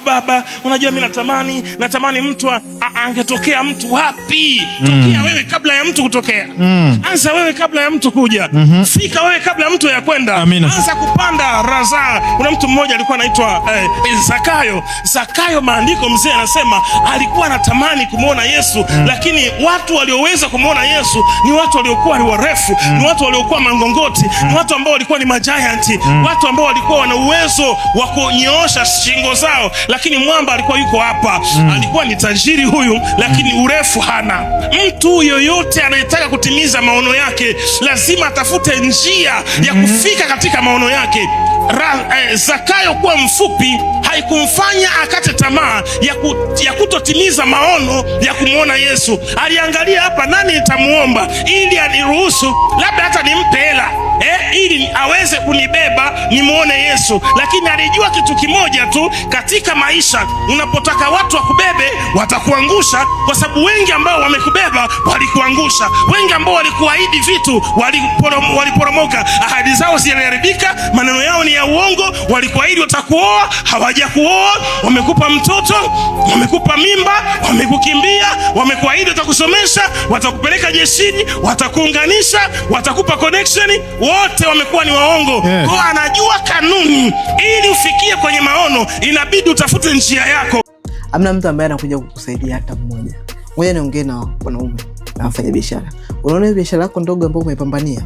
baba, unajua mimi natamani mtu angetokea mtu wapi? Tokea wewe kabla ya mtu kutokea. Anza wewe kabla ya mtu kuja. Fika wewe kabla ya mtu ya kwenda. Anza kupanda raza. Kuna mtu mmoja alikuwa anaitwa Zakayo. Maandiko mzee anasema alikuwa anatamani kumuona Yesu, lakini watu walioweza kumuona Yesu ni watu waliokuwa ni warefu, ni watu waliokuwa mangongoti, ni watu ambao walikuwa ni majianti, watu ambao walikuwa wana uwezo wa kunyoosha shingo zao, lakini mwamba alikuwa yuko hapa. Alikuwa ni tajiri huyu, lakini urefu hana. Mtu yoyote anayetaka kutimiza maono yake lazima atafute njia ya kufika katika maono yake. Zakayo kuwa mfupi haikumfanya akate tamaa ya kutotimiza maono ya kumuona Yesu. Aliangalia hapa, nani nitamuomba ili aniruhusu labda hata nimpe hela ili aweze kunibeba nimuone Yesu. Lakini alijua kitu kimoja tu katika maisha, unapotaka watu wakubebe watakuangusha, kwa sababu wengi ambao wamekubeba walikuangusha. Wengi ambao walikuahidi vitu waliporomoka, ahadi zao ziliharibika, maneno yao ni ya uongo. Walikuahidi watakuoa, hawajakuoa, wamekupa mtoto, wamekupa mimba, wamekukimbia. Wamekuahidi watakusomesha, watakupeleka jeshini, watakuunganisha, watakupa connection, wote wamekuwa ni waongo. Kwa anajua kanuni, ili ufikie kwenye maono inabidi utafute njia yako. Hamna mtu ambaye anakuja kukusaidia hata mmoja. Ngoja niongee na wanaume na wafanya biashara. Unaona biashara yako ndogo ambayo umeipambania,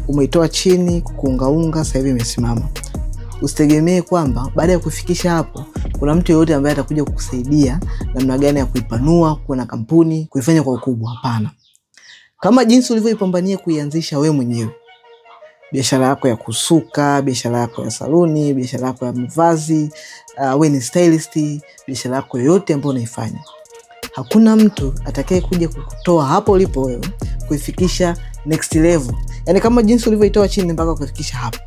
umeitoa chini kuungaunga, sasa hivi imesimama. Usitegemee kwamba baada ya kufikisha hapo kuna mtu yote ambaye atakuja kukusaidia namna gani ya kuipanua, kuwa na kampuni, kuifanya kwa ukubwa. Hapana. Kama jinsi ulivyoipambania kuianzisha wewe mwenyewe, biashara yako ya kusuka, biashara yako ya saluni, biashara yako ya mavazi, wewe ni stylist, biashara yako yote ambayo unaifanya, hakuna mtu atakaye kuja kukutoa hapo ulipo wewe kuifikisha next level. Yani kama jinsi ulivyoitoa chini mpaka kufikisha hapo,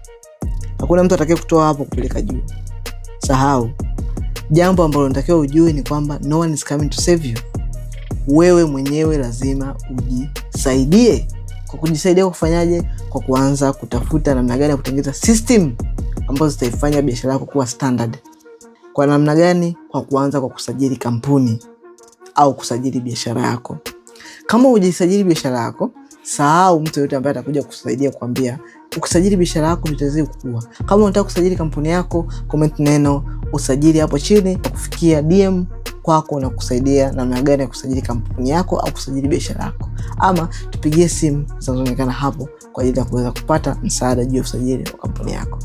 hakuna mtu atakaye kutoa hapo kupeleka juu. Sahau. Jambo ambalo unatakiwa ujue ni kwamba no one is coming to save you. Wewe mwenyewe lazima ujisaidie. Kwa kujisaidia kufanyaje? Kwa kuanza kutafuta namna gani ya kutengeneza system ambazo zitaifanya biashara yako kuwa standard. Kwa namna gani? Kwa kuanza kwa kusajili kampuni au kusajili biashara yako. Kama hujisajili biashara yako, sahau mtu yote ambaye atakuja kusaidia kuambia ukisajili biashara yako itaweza kukua. Kama unataka kusajili kampuni yako, comment neno usajili hapo chini, kufikia DM kwako na kusaidia namna gani ya kusajili kampuni yako au kusajili biashara yako, ama tupigie simu zinazoonekana hapo kwa ajili ya kuweza kupata msaada juu ya usajili wa kampuni yako.